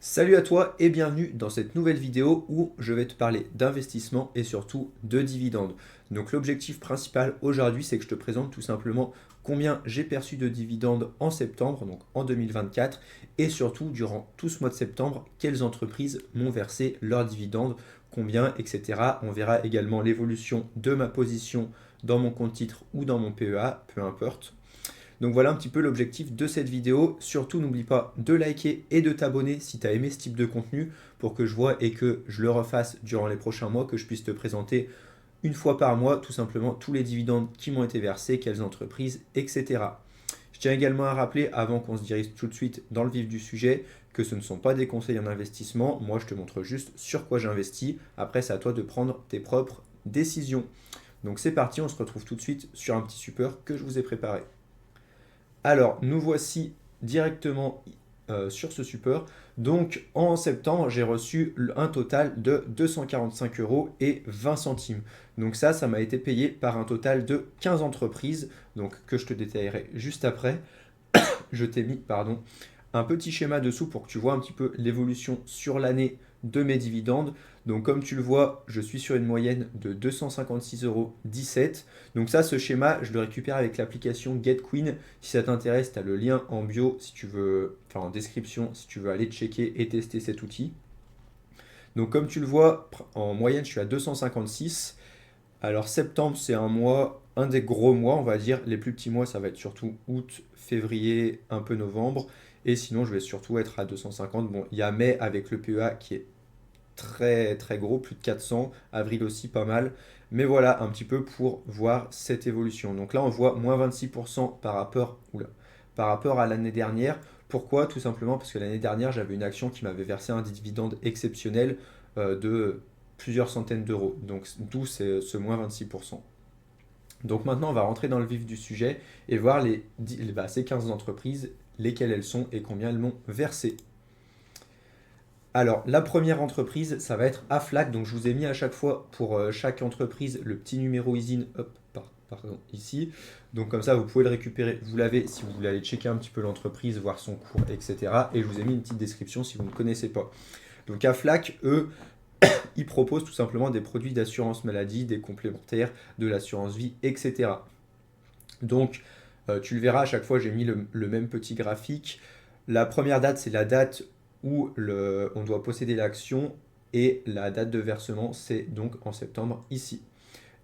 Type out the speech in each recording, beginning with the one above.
Salut à toi et bienvenue dans cette nouvelle vidéo où je vais te parler d'investissement et surtout de dividendes. Donc l'objectif principal aujourd'hui, c'est que je te présente tout simplement combien j'ai perçu de dividendes en septembre, donc en 2024, et surtout durant tout ce mois de septembre, quelles entreprises m'ont versé leurs dividendes, combien, etc. On verra également l'évolution de ma position dans mon compte titre ou dans mon PEA, peu importe. Donc voilà un petit peu l'objectif de cette vidéo. Surtout, n'oublie pas de liker et de t'abonner si tu as aimé ce type de contenu pour que je vois et que je le refasse durant les prochains mois, que je puisse te présenter une fois par mois tout simplement tous les dividendes qui m'ont été versés, quelles entreprises, etc. Je tiens également à rappeler, avant qu'on se dirige tout de suite dans le vif du sujet, que ce ne sont pas des conseils en investissement. Moi, je te montre juste sur quoi j'investis. Après, c'est à toi de prendre tes propres décisions. Donc c'est parti, on se retrouve tout de suite sur un petit support que je vous ai préparé. Alors, nous voici directement sur ce support. Donc, en septembre, j'ai reçu un total de 245 euros et 20 centimes. Donc ça m'a été payé par un total de 15 entreprises, donc que je te détaillerai juste après. Je t'ai mis, pardon, un petit schéma dessous pour que tu vois un petit peu l'évolution sur l'année de mes dividendes. Donc comme tu le vois, je suis sur une moyenne de 256,17 euros. Donc ça, ce schéma, je le récupère avec l'application GetQueen. Si ça t'intéresse, tu as le lien en bio si tu veux, enfin en description si tu veux aller checker et tester cet outil. Donc comme tu le vois, en moyenne, je suis à 256. Alors septembre, c'est un mois, un des gros mois, on va dire. Les plus petits mois, ça va être surtout août, février, un peu novembre. Et sinon, je vais surtout être à 250. Bon, il y a mai avec le PEA qui est très très gros, plus de 400. Avril aussi, pas mal. Mais voilà, un petit peu pour voir cette évolution. Donc là, on voit moins 26% par rapport à l'année dernière. Pourquoi? Tout simplement parce que l'année dernière, j'avais une action qui m'avait versé un dividende exceptionnel de plusieurs centaines d'euros. Donc d'où ce moins 26%. Donc maintenant, on va rentrer dans le vif du sujet et voir ces 15 entreprises, lesquelles elles sont et combien elles m'ont versé. Alors, la première entreprise, ça va être Aflac. Donc, je vous ai mis à chaque fois pour chaque entreprise le petit numéro ISIN, hop, pardon, ici. Donc, comme ça, vous pouvez le récupérer. Vous l'avez si vous voulez aller checker un petit peu l'entreprise, voir son cours, etc. Et je vous ai mis une petite description si vous ne connaissez pas. Donc, Aflac, eux, ils proposent tout simplement des produits d'assurance maladie, des complémentaires, de l'assurance vie, etc. Donc, tu le verras, à chaque fois, j'ai mis le même petit graphique. La première date, c'est la date où on doit posséder l'action et la date de versement, c'est donc en septembre ici.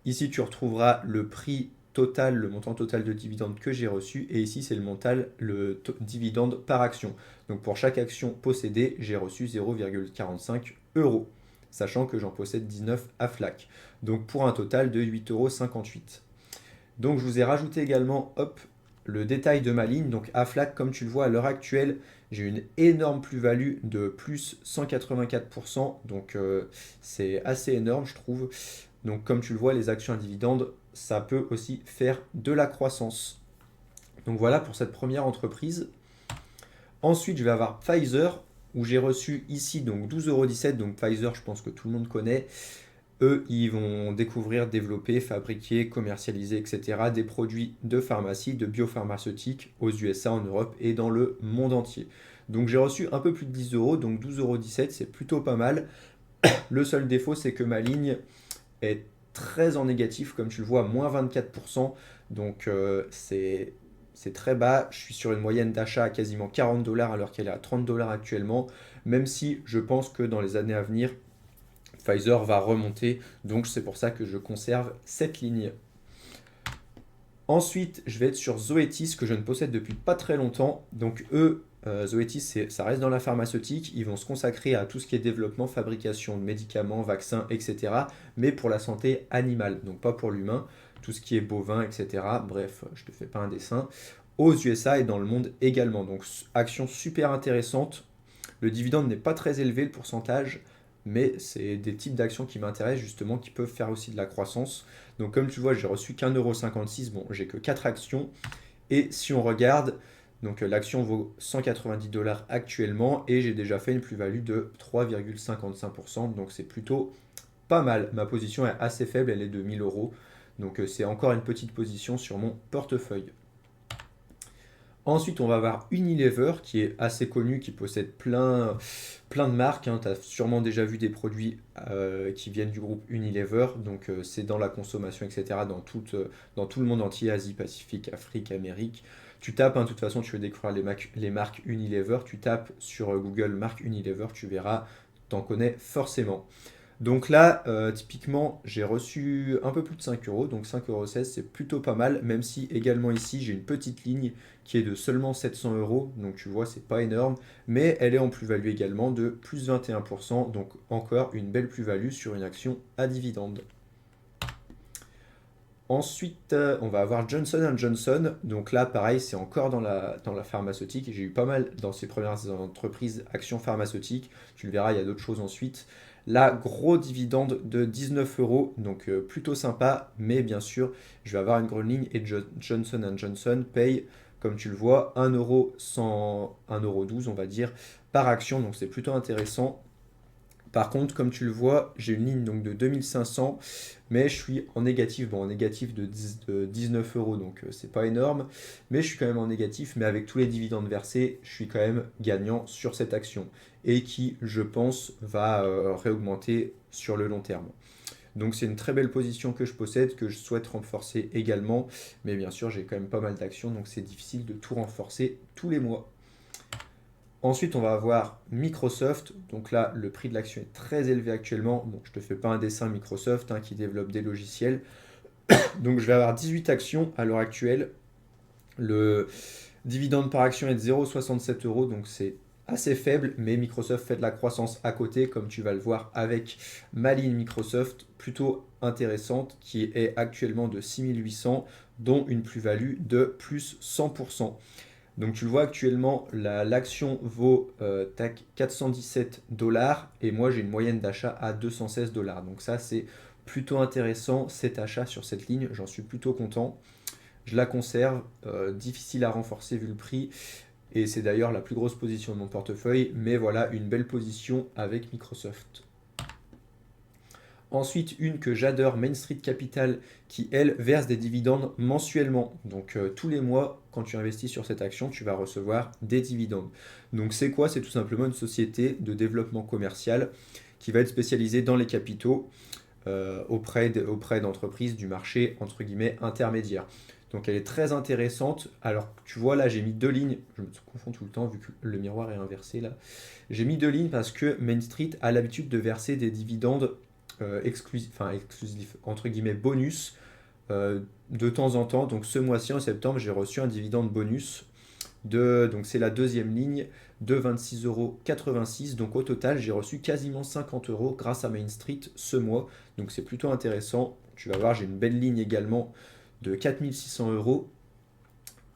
Ici, tu retrouveras le prix total, le montant total de dividendes que j'ai reçu et ici, c'est le dividende par action. Donc, pour chaque action possédée, j'ai reçu 0,45 euros, sachant que j'en possède 19 à FLAC. Donc, pour un total de 8,58 euros. Donc je vous ai rajouté également hop, le détail de ma ligne. Donc Aflac, comme tu le vois à l'heure actuelle, j'ai une énorme plus-value de plus 184%. Donc c'est assez énorme, je trouve. Donc comme tu le vois, les actions à dividendes, ça peut aussi faire de la croissance. Donc voilà pour cette première entreprise. Ensuite, je vais avoir Pfizer, où j'ai reçu ici donc 12,17 €. Donc Pfizer, je pense que tout le monde connaît. Eux, ils vont découvrir, développer, fabriquer, commercialiser, etc. des produits de pharmacie, de biopharmaceutique aux USA, en Europe et dans le monde entier. Donc j'ai reçu un peu plus de 10 euros, donc 12,17 €, c'est plutôt pas mal. Le seul défaut, c'est que ma ligne est très en négatif, comme tu le vois, moins 24%. Donc c'est très bas. Je suis sur une moyenne d'achat à quasiment 40 dollars alors qu'elle est à 30 dollars actuellement. Même si je pense que dans les années à venir, Pfizer va remonter, donc c'est pour ça que je conserve cette ligne. Ensuite, je vais être sur Zoetis que je ne possède depuis pas très longtemps. Donc eux, Zoetis, ça reste dans la pharmaceutique. Ils vont se consacrer à tout ce qui est développement, fabrication de médicaments, vaccins, etc. Mais pour la santé animale, donc pas pour l'humain. Tout ce qui est bovin, etc. Bref, je ne te fais pas un dessin. Aux USA et dans le monde également. Donc action super intéressante. Le dividende n'est pas très élevé, le pourcentage, mais c'est des types d'actions qui m'intéressent justement, qui peuvent faire aussi de la croissance. Donc comme tu vois, j'ai reçu qu'1,56 €, bon, j'ai que 4 actions. Et si on regarde, donc l'action vaut 190 dollars actuellement et j'ai déjà fait une plus-value de 3,55%, donc c'est plutôt pas mal. Ma position est assez faible, elle est de 1000 euros, donc c'est encore une petite position sur mon portefeuille. Ensuite, on va avoir Unilever qui est assez connu, qui possède plein de marques, hein. Tu as sûrement déjà vu des produits qui viennent du groupe Unilever. Donc, c'est dans la consommation, etc. Dans tout le monde entier, Asie, Pacifique, Afrique, Amérique. Tu tapes, hein, de toute façon, tu veux découvrir les marques Unilever. Tu tapes sur Google marque Unilever, tu verras, t'en connais forcément. Donc là, typiquement, j'ai reçu un peu plus de 5 euros, donc 5,16 €, c'est plutôt pas mal, même si également ici, j'ai une petite ligne qui est de seulement 700 euros, donc tu vois, c'est pas énorme, mais elle est en plus-value également de plus 21%, donc encore une belle plus-value sur une action à dividende. Ensuite, on va avoir Johnson Johnson. Donc là, pareil, c'est encore dans la pharmaceutique. J'ai eu pas mal dans ces premières entreprises actions pharmaceutiques. Tu le verras, il y a d'autres choses ensuite. Là, gros dividende de 19 euros, donc plutôt sympa. Mais bien sûr, je vais avoir une grande ligne et Johnson Johnson paye, comme tu le vois, 1,12 €, on va dire, par action. Donc c'est plutôt intéressant. Par contre, comme tu le vois, j'ai une ligne donc de 2500, mais je suis en négatif. Bon, en négatif de 19 euros, donc c'est pas énorme, mais je suis quand même en négatif. Mais avec tous les dividendes versés, je suis quand même gagnant sur cette action et qui, je pense, va réaugmenter sur le long terme. Donc c'est une très belle position que je possède, que je souhaite renforcer également. Mais bien sûr, j'ai quand même pas mal d'actions, donc c'est difficile de tout renforcer tous les mois. Ensuite, on va avoir Microsoft. Donc là, le prix de l'action est très élevé actuellement. Bon, je ne te fais pas un dessin Microsoft, hein, qui développe des logiciels. Donc je vais avoir 18 actions à l'heure actuelle. Le dividende par action est de 0,67 euros, donc c'est assez faible, mais Microsoft fait de la croissance à côté, comme tu vas le voir avec ma ligne Microsoft, plutôt intéressante, qui est actuellement de 6800, dont une plus-value de plus 100%. Donc tu le vois actuellement, l'action vaut 417 dollars et moi j'ai une moyenne d'achat à 216 dollars. Donc ça c'est plutôt intéressant cet achat sur cette ligne, j'en suis plutôt content. Je la conserve, difficile à renforcer vu le prix et c'est d'ailleurs la plus grosse position de mon portefeuille, mais voilà une belle position avec Microsoft. Ensuite, une que j'adore, Main Street Capital, qui elle verse des dividendes mensuellement. Donc tous les mois, quand tu investis sur cette action, tu vas recevoir des dividendes. Donc c'est quoi? C'est tout simplement une société de développement commercial qui va être spécialisée dans les capitaux auprès d'entreprises du marché entre guillemets intermédiaire. Donc elle est très intéressante. Alors tu vois là j'ai mis deux lignes, je me confonds tout le temps vu que le miroir est inversé là. J'ai mis deux lignes parce que Main Street a l'habitude de verser des dividendes exclusif, entre guillemets, bonus de temps en temps. Donc ce mois-ci, en septembre, j'ai reçu un dividende bonus donc c'est la deuxième ligne de 26,86 €. Donc au total, j'ai reçu quasiment 50 euros grâce à Main Street ce mois. Donc c'est plutôt intéressant. Tu vas voir, j'ai une belle ligne également de 4600 euros.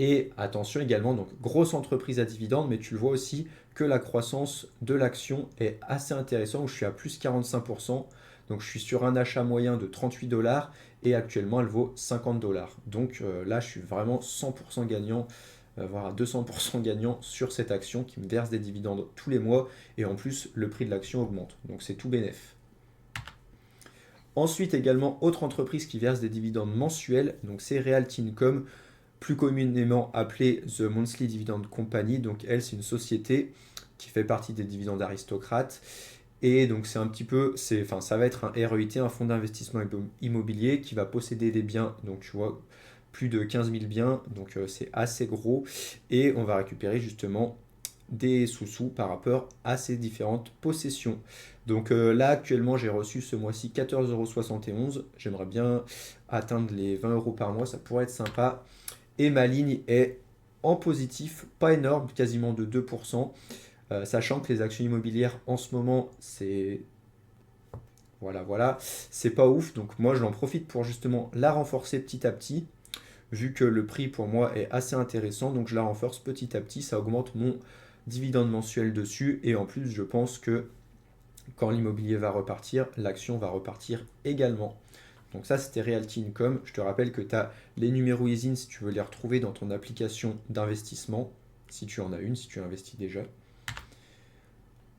Et attention également, donc grosse entreprise à dividende, mais tu le vois aussi que la croissance de l'action est assez intéressante, où je suis à plus 45%. Donc je suis sur un achat moyen de 38 dollars et actuellement elle vaut 50 dollars. Donc là je suis vraiment 100% gagnant, voire à 200% gagnant sur cette action qui me verse des dividendes tous les mois et en plus le prix de l'action augmente. Donc c'est tout bénef. Ensuite également, autre entreprise qui verse des dividendes mensuels, donc c'est Realty Income, plus communément appelée The Monthly Dividend Company. Donc elle, c'est une société qui fait partie des dividendes aristocrates. Et donc c'est un petit peu, ça va être un REIT, un fonds d'investissement immobilier qui va posséder des biens, donc tu vois, plus de 15 000 biens, donc c'est assez gros. Et on va récupérer justement des sous-sous par rapport à ces différentes possessions. Donc là actuellement j'ai reçu ce mois-ci 14,71 €. J'aimerais bien atteindre les 20 euros par mois, ça pourrait être sympa. Et ma ligne est en positif, pas énorme, quasiment de 2%. Sachant que les actions immobilières en ce moment, voilà, c'est pas ouf. Donc moi, j'en profite pour justement la renforcer petit à petit, vu que le prix pour moi est assez intéressant. Donc je la renforce petit à petit, ça augmente mon dividende mensuel dessus. Et en plus, je pense que quand l'immobilier va repartir, l'action va repartir également. Donc ça, c'était Realty Income. Je te rappelle que tu as les numéros ISIN si tu veux les retrouver dans ton application d'investissement, si tu en as une, si tu investis déjà.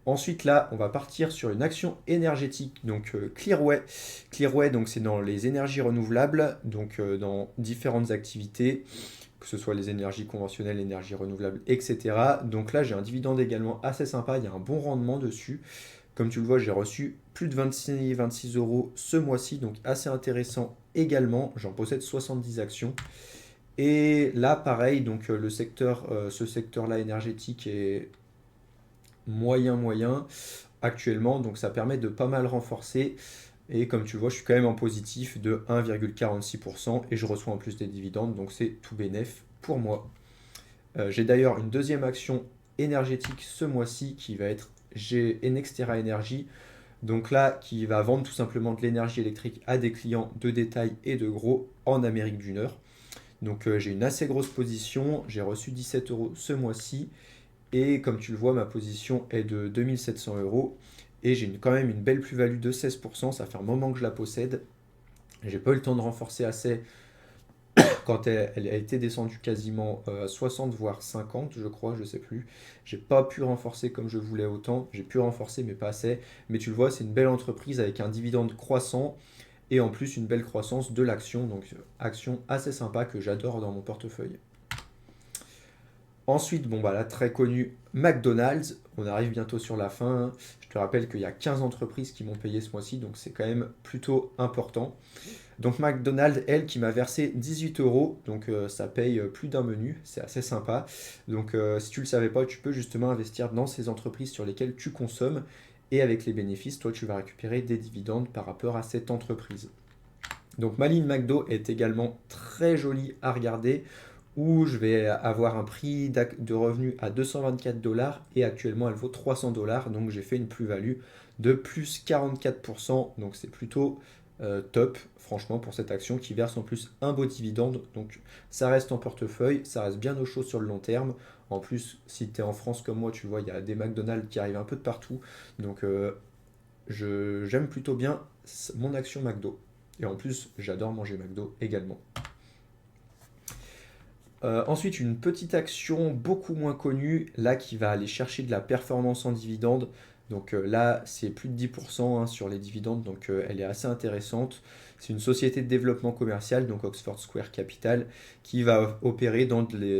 Ensuite, là, on va partir sur une action énergétique, donc Clearway. Clearway, donc c'est dans les énergies renouvelables, donc dans différentes activités. que ce soit les énergies conventionnelles, l'énergie renouvelable, etc. Donc là, j'ai un dividende également assez sympa, il y a un bon rendement dessus. Comme tu le vois, j'ai reçu plus de 26 euros ce mois-ci, donc assez intéressant également. J'en possède 70 actions. Et là, pareil, donc ce secteur-là énergétique est moyen actuellement, donc ça permet de pas mal renforcer. Et comme tu vois, je suis quand même en positif de 1,46% et je reçois en plus des dividendes, donc c'est tout bénef pour moi. J'ai d'ailleurs une deuxième action énergétique ce mois-ci qui va être Nextera Energy. Donc là, qui va vendre tout simplement de l'énergie électrique à des clients de détail et de gros en Amérique du Nord. Donc j'ai une assez grosse position, j'ai reçu 17 euros ce mois-ci et comme tu le vois, ma position est de 2700 euros et j'ai quand même une belle plus-value de 16%, ça fait un moment que je la possède. J'ai pas eu le temps de renforcer assez quand elle a été descendue quasiment à 60 voire 50 je crois, je sais plus. J'ai pas pu renforcer comme je voulais autant, j'ai pu renforcer mais pas assez. Mais tu le vois, c'est une belle entreprise avec un dividende croissant et en plus une belle croissance de l'action, donc action assez sympa que j'adore dans mon portefeuille. Ensuite, bon bah là très connu, McDonald's, on arrive bientôt sur la fin. Je te rappelle qu'il y a 15 entreprises qui m'ont payé ce mois-ci, donc c'est quand même plutôt important. Donc McDonald's, elle, qui m'a versé 18 euros, donc ça paye plus d'un menu, c'est assez sympa. Donc si tu ne le savais pas, tu peux justement investir dans ces entreprises sur lesquelles tu consommes, et avec les bénéfices, toi tu vas récupérer des dividendes par rapport à cette entreprise. Donc ma ligne McDo est également très jolie à regarder, où je vais avoir un prix de revenu à 224 dollars et actuellement elle vaut 300 dollars, donc j'ai fait une plus-value de plus 44%, donc c'est plutôt top franchement pour cette action qui verse en plus un beau dividende, donc ça reste en portefeuille, ça reste bien au chaud sur le long terme. En plus, si tu es en France comme moi, tu vois, il y a des McDonald's qui arrivent un peu de partout, donc j'aime plutôt bien mon action McDo. Et en plus, j'adore manger McDo également. Ensuite, une petite action beaucoup moins connue, là qui va aller chercher de la performance en dividende. Donc là, c'est plus de 10% hein, sur les dividendes, donc elle est assez intéressante. C'est une société de développement commercial, donc Oxford Square Capital, qui va opérer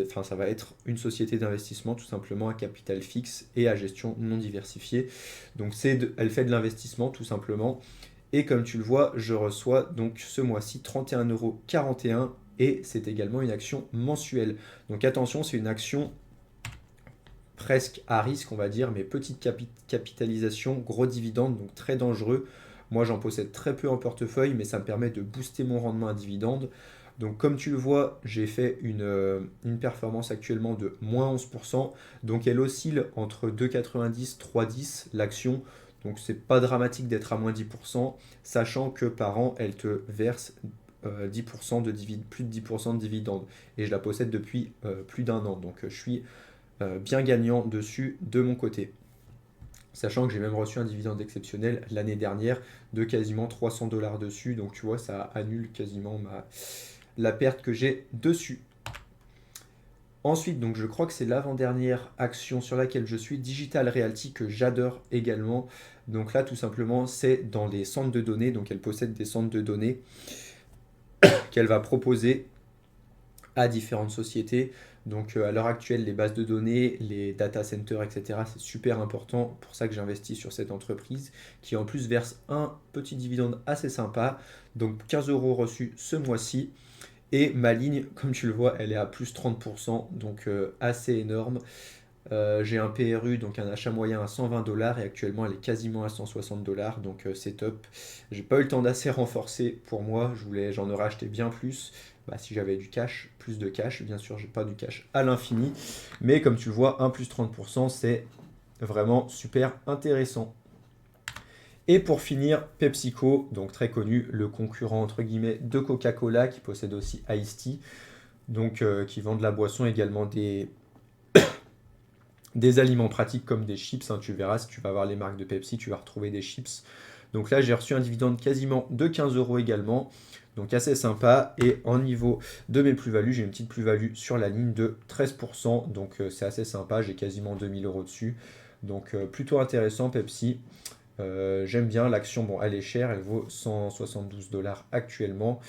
Enfin, ça va être une société d'investissement tout simplement à capital fixe et à gestion non diversifiée. Donc elle fait de l'investissement tout simplement. Et comme tu le vois, je reçois donc ce mois-ci 31,41 € et c'est également une action mensuelle. Donc attention, c'est une action presque à risque, on va dire, mais petite capitalisation, gros dividende, donc très dangereux. Moi, j'en possède très peu en portefeuille, mais ça me permet de booster mon rendement à dividende. Donc comme tu le vois, j'ai fait une performance actuellement de moins 11%. Donc elle oscille entre 2,90 et 3,10 l'action. Donc c'est pas dramatique d'être à moins 10%, sachant que par an, elle te verse 10% plus de 10% de dividendes. Et je la possède depuis plus d'un an. Donc je suis bien gagnant dessus de mon côté. Sachant que j'ai même reçu un dividende exceptionnel l'année dernière de quasiment 300 dollars dessus. Donc tu vois, ça annule quasiment la perte que j'ai dessus. Ensuite, donc je crois que c'est l'avant-dernière action sur laquelle je suis, Digital Realty, que j'adore également. Donc là, tout simplement, c'est dans les centres de données. Donc elle possède des centres de données qu'elle va proposer à différentes sociétés. Donc à l'heure actuelle, les bases de données, les data centers, etc., c'est super important. Pour ça que j'investis sur cette entreprise qui en plus verse un petit dividende assez sympa. Donc 15 euros reçus ce mois-ci. Et ma ligne, comme tu le vois, elle est à plus 30%, donc assez énorme. J'ai un PRU, donc un achat moyen à 120 dollars et actuellement elle est quasiment à 160 dollars, donc c'est top. J'ai pas eu le temps d'assez renforcer pour moi, j'en aurais acheté bien plus. Bah, si j'avais du cash, plus de cash, bien sûr, j'ai pas du cash à l'infini, mais comme tu le vois, 1 plus 30%, c'est vraiment super intéressant. Et pour finir, PepsiCo, donc très connu, le concurrent entre guillemets de Coca-Cola, qui possède aussi Ice-T, donc qui vend de la boisson également des aliments pratiques comme des chips, hein, tu verras, si tu vas voir les marques de Pepsi, tu vas retrouver des chips. Donc là, j'ai reçu un dividende quasiment de 15 euros également, donc assez sympa. Et en niveau de mes plus-values, j'ai une petite plus-value sur la ligne de 13%, donc c'est assez sympa, j'ai quasiment 2000 euros dessus. Donc plutôt intéressant Pepsi. J'aime bien l'action, bon elle est chère, elle vaut 172 dollars actuellement.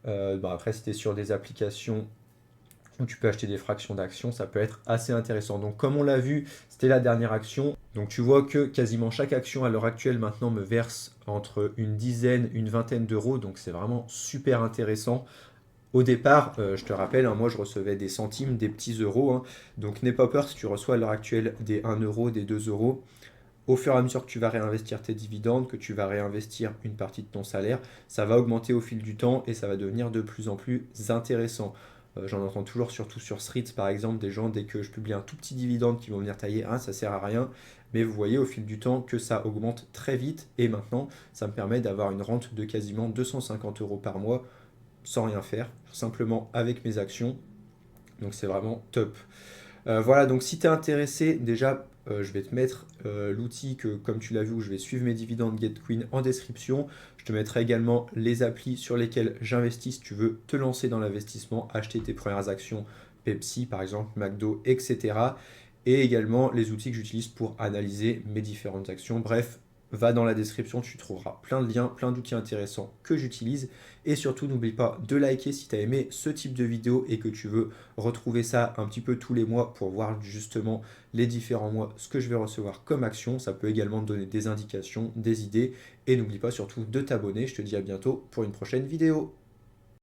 Bon, après c'était sur des applications où tu peux acheter des fractions d'actions, ça peut être assez intéressant. Donc comme on l'a vu, c'était la dernière action. Donc tu vois que quasiment chaque action à l'heure actuelle maintenant me verse entre une dizaine, une vingtaine d'euros, donc c'est vraiment super intéressant. Au départ, je te rappelle, hein, moi je recevais des centimes, des petits euros, hein. Donc n'aie pas peur si tu reçois à l'heure actuelle des 1 euro, des 2 euros. Au fur et à mesure que tu vas réinvestir tes dividendes, que tu vas réinvestir une partie de ton salaire, ça va augmenter au fil du temps et ça va devenir de plus en plus intéressant. J'en entends toujours, surtout sur Streets par exemple, des gens, dès que je publie un tout petit dividende, qui vont venir tailler, ah, ça sert à rien. Mais vous voyez au fil du temps que ça augmente très vite et maintenant, ça me permet d'avoir une rente de quasiment 250 euros par mois sans rien faire, simplement avec mes actions. Donc c'est vraiment top. Voilà, donc si tu es intéressé, déjà, je vais te mettre l'outil que, comme tu l'as vu, où je vais suivre mes dividendes GetQueen en description. Je te mettrai également les applis sur lesquelles j'investis si tu veux te lancer dans l'investissement, acheter tes premières actions Pepsi, par exemple, McDo, etc. Et également les outils que j'utilise pour analyser mes différentes actions. Bref, va dans la description, tu trouveras plein de liens, plein d'outils intéressants que j'utilise. Et surtout, n'oublie pas de liker si tu as aimé ce type de vidéo et que tu veux retrouver ça un petit peu tous les mois pour voir justement les différents mois ce que je vais recevoir comme action. Ça peut également te donner des indications, des idées. Et n'oublie pas surtout de t'abonner. Je te dis à bientôt pour une prochaine vidéo.